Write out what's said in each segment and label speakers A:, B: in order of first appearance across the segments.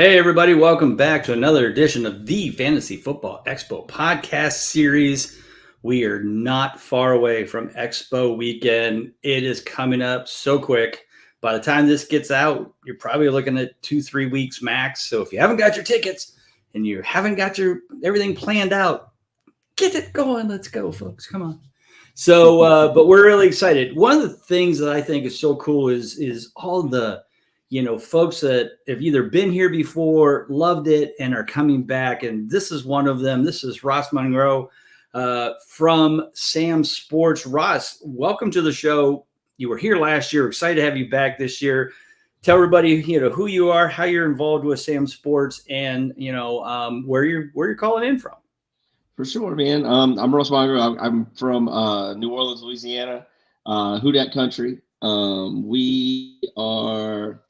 A: Hey, everybody, welcome back to another edition of the Fantasy Football Expo podcast series. We are not far away from Expo weekend. It is coming up so quick. By the time this gets out, you're probably looking at 2-3 weeks max. So if you haven't got your tickets and you haven't got your everything planned out, get it going. Let's go, folks. Come on. So, but we're really excited. One of the things that I think is so cool is all the folks that have either been here before, loved it, and are coming back. And this is one of them. This is Ross Monroe from Sam Sports. Ross, welcome to the show. You were here last year. Excited to have you back this year. Tell everybody, who you are, how you're involved with Sam Sports, and where you're calling in from.
B: For sure, man. I'm Ross Monroe. I'm from New Orleans, Louisiana, Houdat country. We are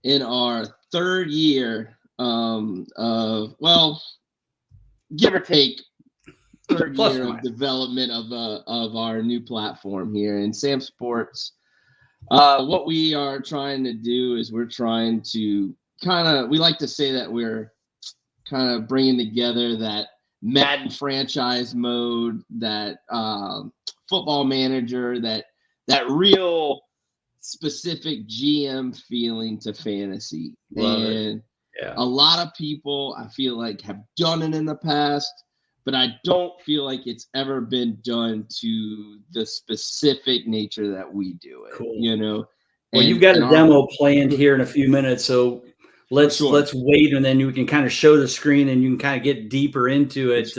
B: in our third year of, give or take, third year of development of our new platform here in Sam Sports. What we are trying to do is we're trying to we like to say that we're kind of bringing together that Madden franchise mode, that football manager, that real specific GM feeling to fantasy. And a lot of people, I feel like, have done it in the past, but I don't feel like it's ever been done to the specific nature that we do it.
A: Cool. Well, you've got a demo planned here in a few minutes, so let's wait, and then you can kind of show the screen and you can kind of get deeper into it.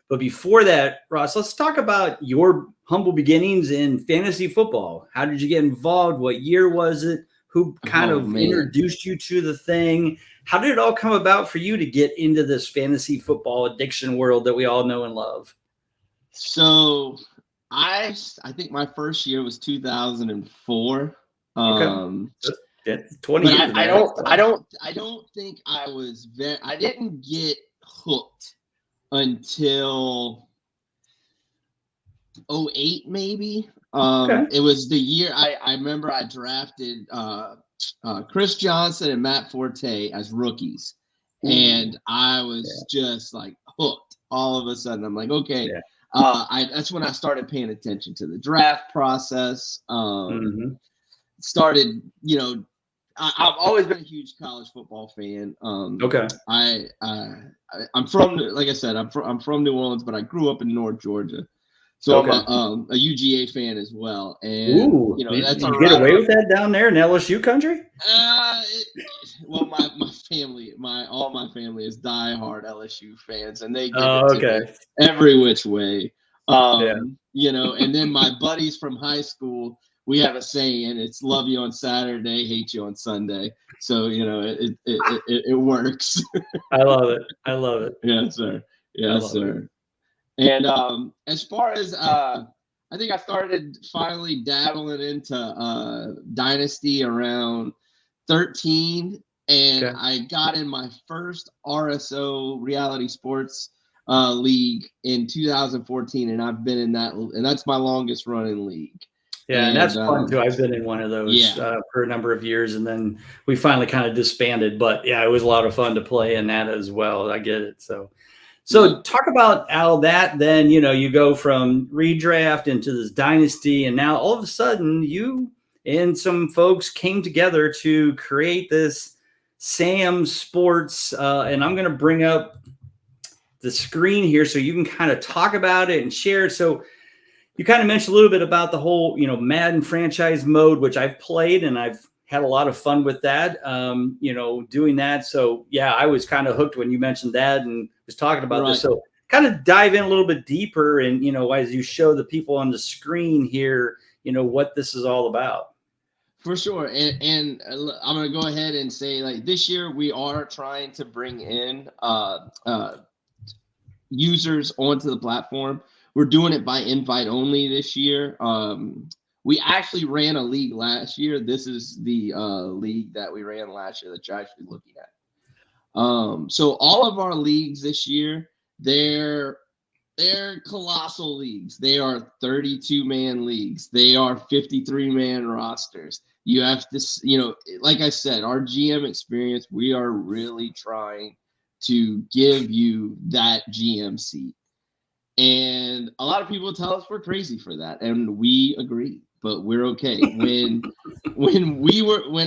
A: But before that, Ross, let's talk about your humble beginnings in fantasy football. How did you get involved? What year was it? Who kind of introduced you to the thing? How did it all come about for you to get into this fantasy football addiction world that we all know and love?
B: So I think my first year was 2004.
A: Okay. 20 years.
B: I don't think I didn't get hooked until 2008 maybe. It was the year I remember I drafted Chris Johnson and Matt Forte as rookies, and I was just like hooked all of a sudden. I'm like, okay. That's when I started paying attention to the draft process. Started, I've always been a huge college football fan. I'm from, like I said, I'm from New Orleans, but I grew up in North Georgia, so I'm a UGA fan as well. And that's
A: you get away with that down there in LSU country.
B: My family, all my family is diehard LSU fans, and they get every which way. And then my buddies from high school, we have a saying, it's love you on Saturday, hate you on Sunday. So, it works.
A: I love it.
B: Yes, sir. Yes, sir. And as far as, I think I started finally dabbling into Dynasty around 13. And I got in my first RSO Reality Sports league in 2014. And I've been in that, and that's my longest running league.
A: Yeah, and that's fun too. I've been in one of those for a number of years, and then we finally kind of disbanded. But yeah, it was a lot of fun to play in that as well. I get it. So talk about all that. Then you go from redraft into this dynasty, and now all of a sudden you and some folks came together to create this Sam Sports. And I'm going to bring up the screen here so you can kind of talk about it and share it. So you kind of mentioned a little bit about the whole, Madden franchise mode, which I've played and I've had a lot of fun with that, doing that. So, yeah, I was kind of hooked when you mentioned that and was talking about this. So kind of dive in a little bit deeper and, as you show the people on the screen here, what this is all about.
B: For sure. And I'm going to go ahead and say, like, this year we are trying to bring in users onto the platform. We're doing it by invite only this year. We actually ran a league last year. This is the league that we ran last year that you're actually looking at. So all of our leagues this year, they're They're colossal leagues. They are 32-man leagues. They are 53-man rosters. You have to, like I said, our GM experience, we are really trying to give you that GM seat. And a lot of people tell us we're crazy for that, and we agree, but we're okay. When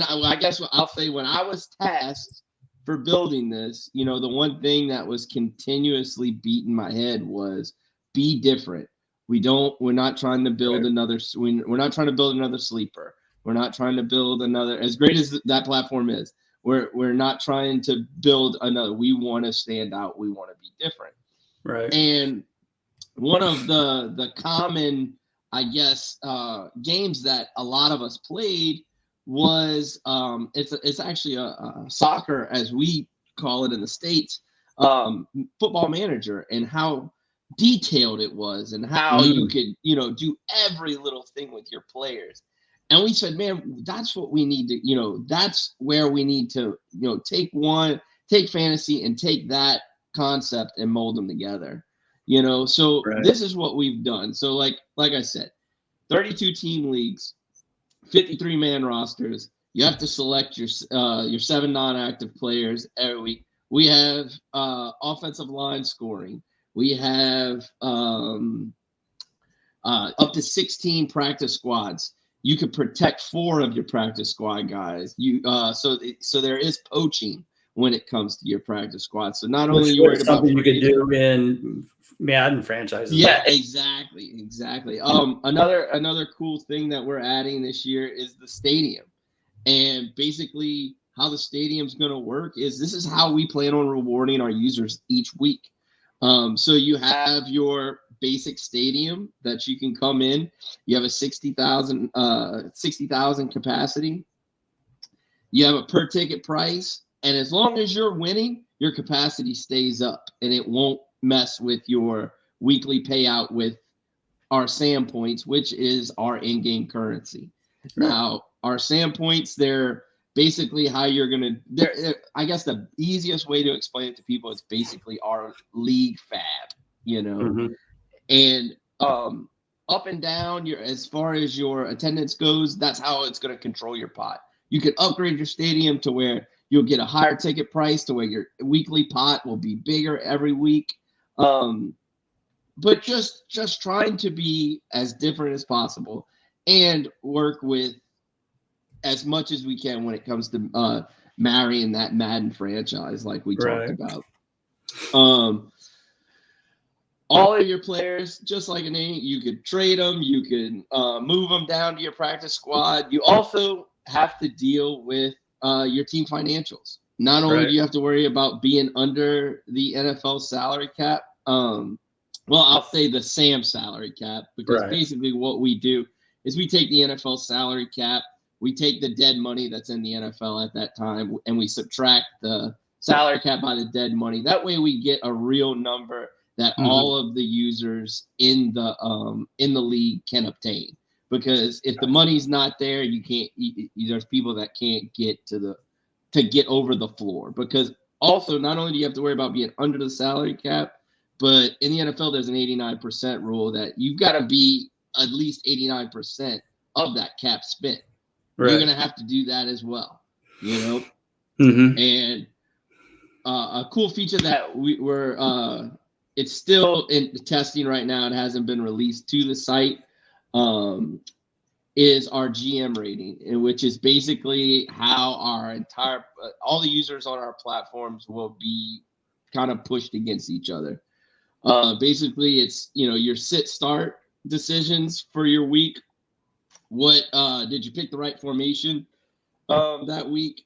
B: I guess I'll say when I was tasked for building this, the one thing that was continuously beating my head was be different. We're not trying to build we're not trying to build another sleeper. We're not trying to build another, as great as that platform is. We're not trying to build another. We want to stand out. We want to be different.
A: Right.
B: And one of the common, I guess, games that a lot of us played was it's actually a soccer, as we call it in the States, Football Manager, and how detailed it was, and how you could do every little thing with your players. And we said, man, that's what we need to, that's where we need to, take fantasy and take that concept and mold them together. So This is what we've done. So like I said, 32 team leagues, 53-man rosters. You have to select your 7 non-active players every week. We have offensive line scoring. We have up to 16 practice squads. You could protect 4 of your practice squad guys. So there is poaching when it comes to your practice squad. So not only you worried about
A: you could do in Madden franchises.
B: Yeah, exactly. Another cool thing that we're adding this year is the stadium. And basically how the stadium's going to work is this is how we plan on rewarding our users each week. So you have your basic stadium that you can come in. You have a 60,000 capacity. You have a per ticket price. And as long as you're winning, your capacity stays up and it won't mess with your weekly payout with our SAM points, which is our in-game currency. Right. Now, our SAM points, they're basically how you're going to, I guess the easiest way to explain it to people is basically our league fab, and up and down, as far as your attendance goes, that's how it's going to control your pot. You can upgrade your stadium to where you'll get a higher ticket price, to where your weekly pot will be bigger every week. But just trying to be as different as possible and work with as much as we can when it comes to marrying that Madden franchise, like we talked about. All of your players, just like a name, you could trade them, you could move them down to your practice squad. You also have to deal with your team financials. Not only do you have to worry about being under the NFL salary cap, well, I'll say the SAM salary cap, because basically what we do is we take the NFL salary cap, we take the dead money that's in the NFL at that time, and we subtract the salary cap by the dead money. That way we get a real number that all of the users in the league can obtain. Because if the money's not there, you can't. There's people that can't get to get over the floor. Because also, not only do you have to worry about being under the salary cap, but in the NFL, there's an 89% rule that you've got to be at least 89% of that cap spent. You're going to have to do that as well, And a cool feature that we're it's still in testing right now. It hasn't been released to the site. Is our GM rating, which is basically how our entire all the users on our platforms will be kind of pushed against each other. Basically, it's your sit-start decisions for your week. What did you pick the right formation that week?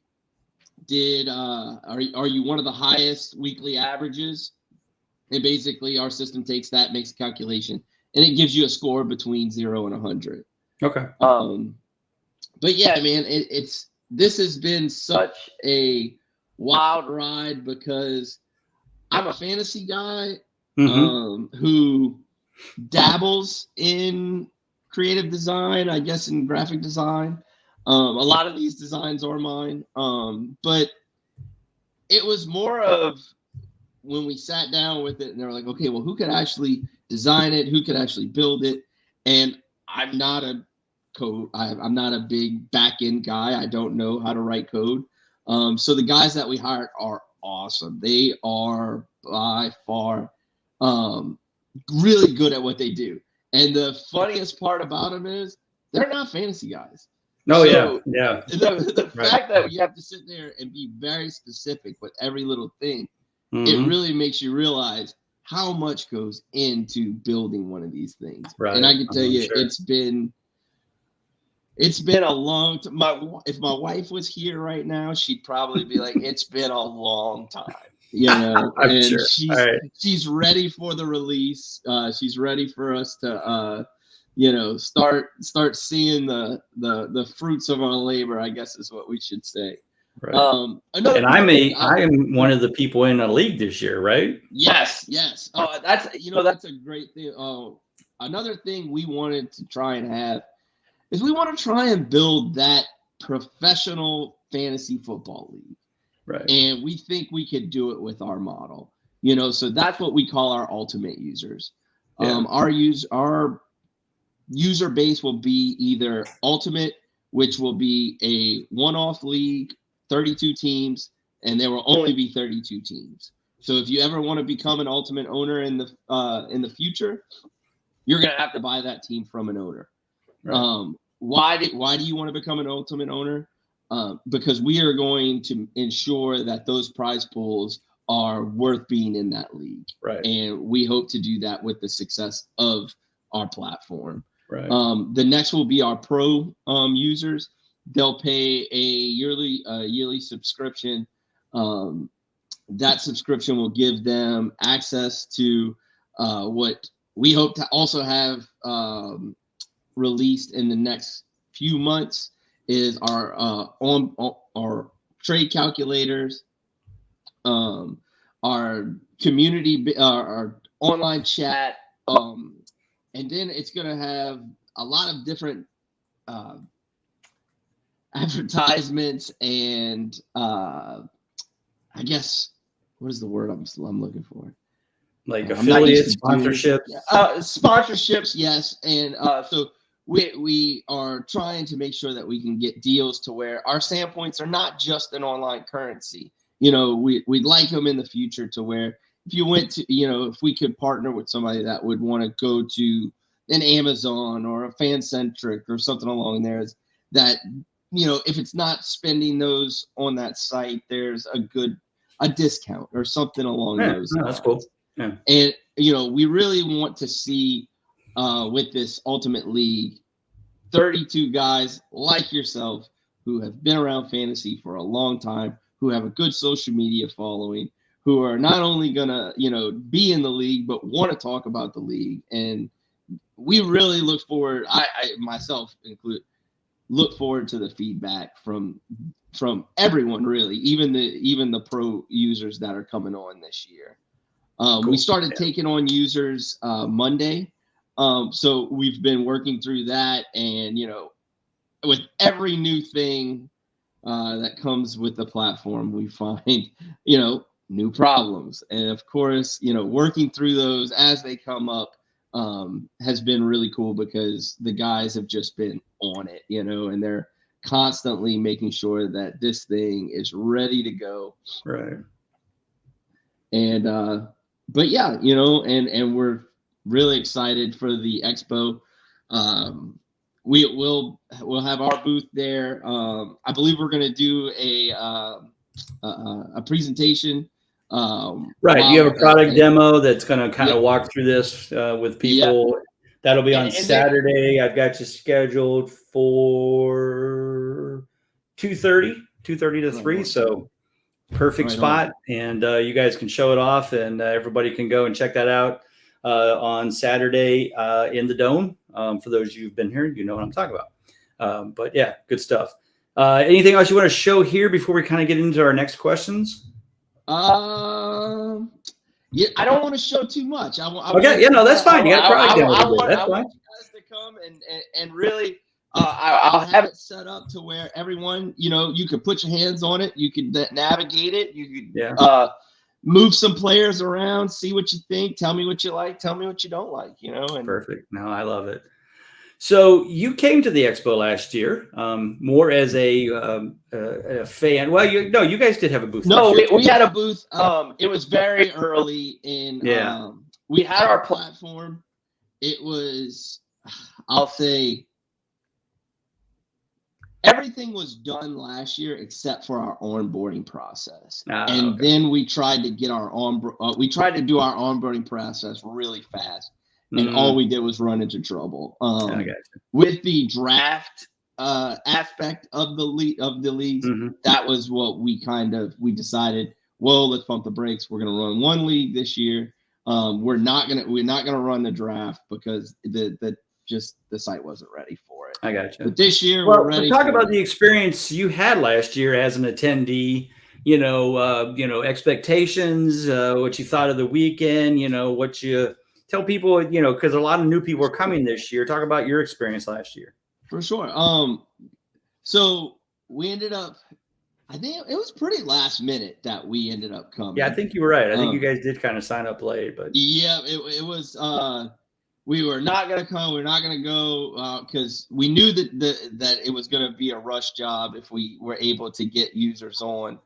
B: Are you one of the highest weekly averages? And basically, our system takes that, makes a calculation, and it gives you a score between 0 and 100.
A: Okay.
B: But yeah, man, this has been such a wild ride, because I'm a fantasy guy who dabbles in creative design, I guess, in graphic design. A lot of these designs are mine, but it was more of when we sat down with it and they were like, okay, well, who could actually design it, who could actually build it. And I'm not a code. I'm not a big back end guy. I don't know how to write code. So the guys that we hired are awesome. They are by far really good at what they do. And the funniest part about them is they're not fantasy guys.
A: Oh,
B: So
A: yeah.
B: the
A: Right.
B: fact that you have to sit there and be very specific with every little thing,
A: Mhm.
B: it really makes you realize how much goes into building one of these things.
A: Right.
B: And I can tell you,
A: Sure.
B: it's been a long time. If my wife was here right now, she'd probably be like, it's been a long time, you know.
A: I'm
B: And
A: sure. All right.
B: she's ready for the release. She's ready for us to start seeing the fruits of our labor, I guess is what we should say.
A: Right. And I am one of the people in a league this year, right?
B: Yes. Oh, that's a great thing. Oh, another thing we wanted to try and have is we want to try and build that professional fantasy football league.
A: Right.
B: And we think we could do it with our model. So that's what we call our ultimate users.
A: Yeah.
B: Our user base will be either ultimate, which will be a one-off league, 32 teams, and there will only be 32 teams. So if you ever want to become an ultimate owner in the future, you're going to have to buy that team from an owner. Right. Why do you want to become an ultimate owner? Because we are going to ensure that those prize pools are worth being in that league.
A: Right.
B: And we hope to do that with the success of our platform.
A: Right.
B: The next will be our pro users. They'll pay a yearly subscription. That subscription will give them access to what we hope to also have released in the next few months is our trade calculators, our community, our online chat, and then it's going to have a lot of different advertisements and I guess what is the word I'm looking for?
A: Like affiliate sponsorships.
B: Sponsorships, yes. And so we are trying to make sure that we can get deals to where our standpoints are not just an online currency. We'd like them in the future to where if you went to, if we could partner with somebody that would want to go to an Amazon or a Fancentric or something along there, that, if it's not spending those on that site, there's a discount or something along those lines.
A: That's cool. Yeah.
B: And, we really want to see with this Ultimate League, 32 guys like yourself who have been around fantasy for a long time, who have a good social media following, who are not only going to, be in the league, but want to talk about the league. And we really look forward, I myself included, look forward to the feedback from everyone, really, even the pro users that are coming on this year. Cool. We started taking on users Monday. So we've been working through that, and with every new thing that comes with the platform, we find new problems, and of course working through those as they come up has been really cool because the guys have just been on it, and they're constantly making sure that this thing is ready to go.
A: Right.
B: And but yeah, and we're really excited for the expo. We'll have our booth there. I believe we're going to do a presentation.
A: Right. You have a product demo that's going to kind of walk through this with people. Yep. That'll be on Saturday. I've got you scheduled for 2:30 to 3. So perfect spot. And you guys can show it off, and everybody can go and check that out on Saturday in the Dome. For those of you who've been here, you know what I'm talking about. But yeah, good stuff. Anything else you want to show here before we kind of get into our next questions?
B: Yeah, I don't want to show too much.
A: That's fine. You got a product demo.
B: I want you guys to come and really, I'll have it set up to where everyone, you can put your hands on it, you can navigate it, you could move some players around, see what you think, tell me what you like, tell me what you don't like, and
A: Perfect. No, I love it. So you came to the expo last year, more as a fan. Well, you guys did have a booth
B: no,
A: last year.
B: we had a booth. It was very early in,
A: Yeah.
B: we had our platform. It was, I'll say, everything was done last year except for our onboarding process. And then we tried to get we tried to do our onboarding process really fast. And all we did was run into trouble. With the draft aspect of the leagues, that was what we decided, well, let's pump the brakes. We're gonna run one league this year. We're not gonna run the draft because the site wasn't ready for it.
A: I got you.
B: But this year
A: Well,
B: we're ready.
A: Talk about the experience you had last year as an attendee. Expectations, what you thought of the weekend. What you tell people. Because a lot of new people are coming this year. Talk about your experience last year.
B: For sure. So we ended up. I think it was pretty last minute that we ended up coming.
A: Yeah, I think you were right. I think you guys did kind of sign up late, but
B: yeah, it was. We were not gonna come. We're not gonna go because we knew that it was gonna be a rush job if we were able to get users on.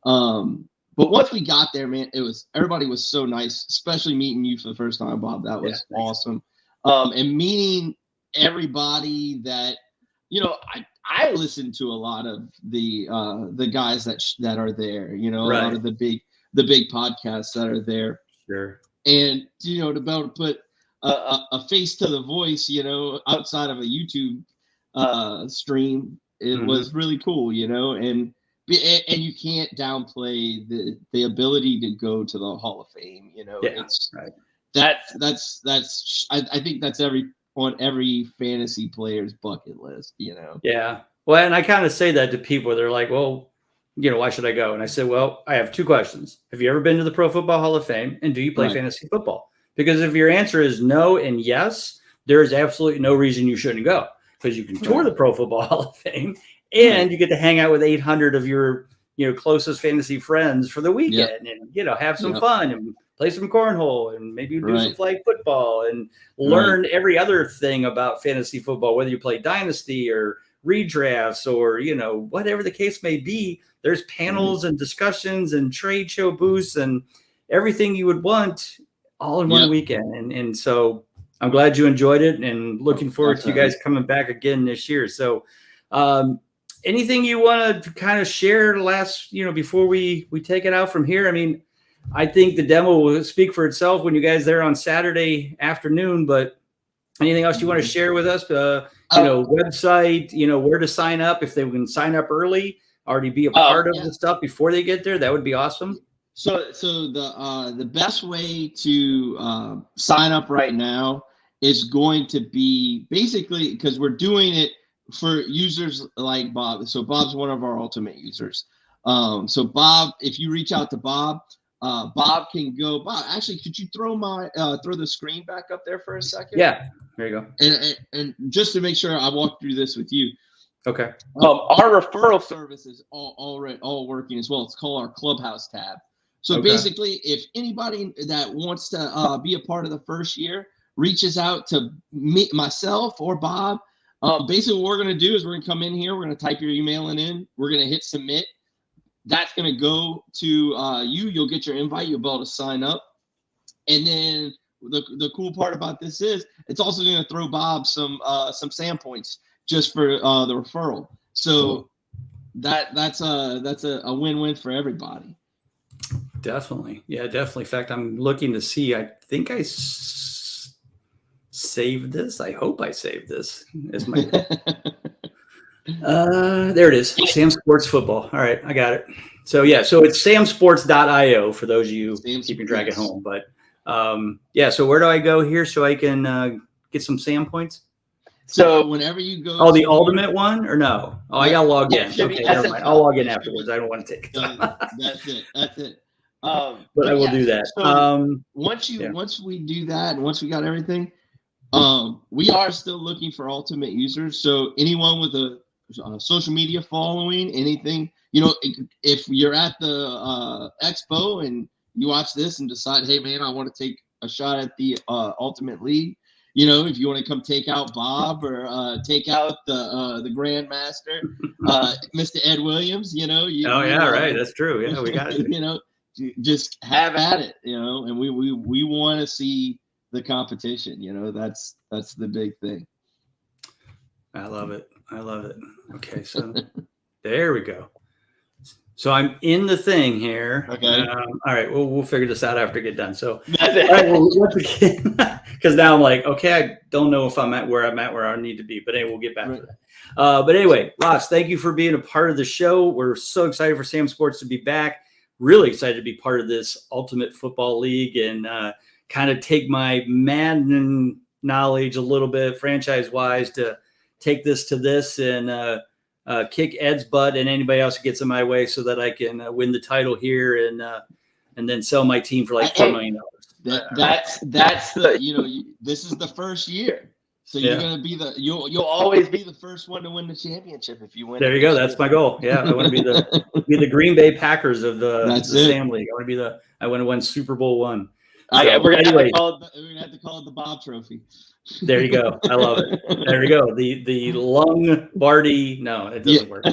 B: But once we got there, man, everybody was so nice, especially meeting you for the first time, Bob. That was awesome. And meeting everybody that, I listened to a lot of the guys that are there, a lot of the big podcasts that are there.
A: Sure.
B: And to be able to put a face to the voice, outside of a YouTube stream, it was really cool, and you can't downplay the ability to go to the Hall of Fame. It's that's I think that's on every fantasy player's bucket list.
A: Yeah. Well, and I kind of say that to people. They're like, well, why should I go? And I said, well, I have two questions. Have you ever been to the Pro Football Hall of Fame? And do you play fantasy football? Because if your answer is no and yes, there is absolutely no reason you shouldn't go, because you can tour the Pro Football Hall of Fame and you get to hang out with 800 of your closest fantasy friends for the weekend and have some fun and play some cornhole and maybe do some flag football and learn every other thing about fantasy football, whether you play dynasty or redrafts or whatever the case may be. There's panels and discussions and trade show booths and everything you would want all in one weekend. And so I'm glad you enjoyed it and looking forward to you guys coming back again this year. So anything you want to kind of share before we take it out from here? I mean, I think the demo will speak for itself when you guys there on Saturday afternoon, but anything else you want to share with us? Website, where to sign up, if they can sign up early, already be a part of the stuff before they get there, that would be awesome.
B: So the best way to sign up right now is going to be basically, because we're doing it for users like Bob. So Bob's one of our ultimate users. So Bob, if you reach out to Bob, Bob can go. Bob, actually, could you throw the screen back up there for a second?
A: Yeah, there you go.
B: And just to make sure I walk through this with you.
A: Okay.
B: Our referral service is all working as well. It's called our Clubhouse tab. So basically, if anybody that wants to be a part of the first year reaches out to me, myself, or Bob, basically what we're going to do is we're going to come in here. We're going to type your email in. We're going to hit submit. That's going to go to you. You'll get your invite. You'll be able to sign up. And then the cool part about this is it's also going to throw Bob some SAM points just for the referral. So that's a win-win for everybody.
A: Definitely. Yeah, definitely. In fact, I'm looking to see, I think I saved this. I hope I saved this as my there it is. Sam Sports Football. All right, I got it. So it's samsports.io for those of you keeping track at home. But so where do I go here so I can get some SAM points?
B: So whenever you go,
A: the ultimate one or no? Oh, I gotta log in. Okay, never mind. I'll log in afterwards. I don't want to take it.
B: That's it.
A: But I will do that.
B: So once we do that, and once we got everything, we are still looking for ultimate users. So anyone with a social media following, anything, if you're at the expo and you watch this and decide, hey man, I want to take a shot at the Ultimate League. You know, if you want to come take out Bob or take out the Grandmaster, Mr. Ed Williams, you know.
A: Right. That's true. Yeah, we got it.
B: You know, just have at it. You know, and we want to see the competition. You know, that's the big thing.
A: I love it. Okay, so there we go. So I'm in the thing here.
B: Okay.
A: All right. Well, we'll figure this out after I get done. So, because now I'm like, okay, I don't know if I'm at where I need to be, but anyway, we'll get back to that. But anyway, Ross, thank you for being a part of the show. We're so excited for Sam Sports to be back. Really excited to be part of this Ultimate Football League and kind of take my Madden knowledge a little bit franchise-wise to take this to this and kick Ed's butt and anybody else who gets in my way so that I can win the title here and then sell my team for like $4 million.
B: That's the, you know, this is the first year. So you're going to be you'll always be the first one to win the championship if you win.
A: There you go. That's my goal. Yeah. I want to be the Green Bay Packers of the Sam League. I want to win Super Bowl I.
B: We're going to have to call it the Bob Trophy.
A: There you go. I love it. There you go. The Lombardi. No, it doesn't work.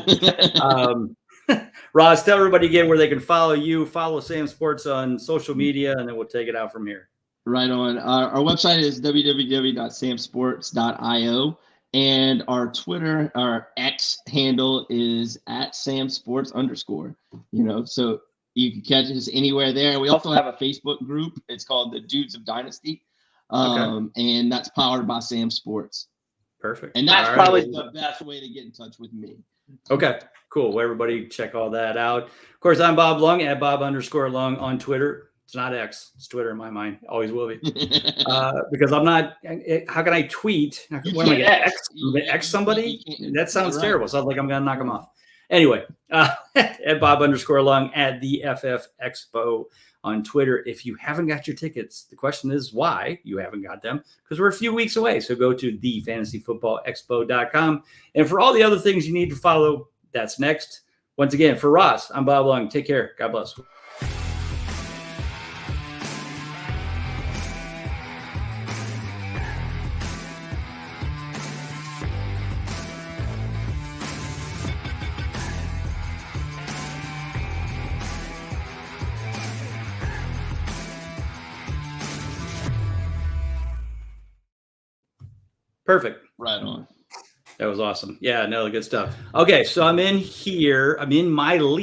A: Ross, tell everybody again where they can follow you, follow Sam Sports on social media, and then we'll take it out from here.
B: Right on. Our website is www.samsports.io, and our Twitter, our X handle is @samsports_. You know, so you can catch us anywhere there. We also have a Facebook group. It's called the Dudes of Dynasty. And that's powered by Sam Sports.
A: Perfect.
B: And that's probably the best way to get in touch with me.
A: Okay, cool. Well, everybody check all that out. Of course, I'm Bob Lung at Bob_Lung on Twitter. It's not X. It's Twitter in my mind. Always will be. Because I'm not. How can I tweet? What am I going to X somebody? That sounds terrible. Sounds like I'm going to knock them off. Anyway, at Bob_Lung at the FF Expo on Twitter. If you haven't got your tickets, the question is why you haven't got them, because we're a few weeks away. So go to thefantasyfootballexpo.com. And for all the other things you need to follow, that's next. Once again, for Ross, I'm Bob Lung. Take care. God bless. Perfect.
B: Right on.
A: That was awesome. Yeah, no, good stuff. Okay, so I'm in here. I'm in my league.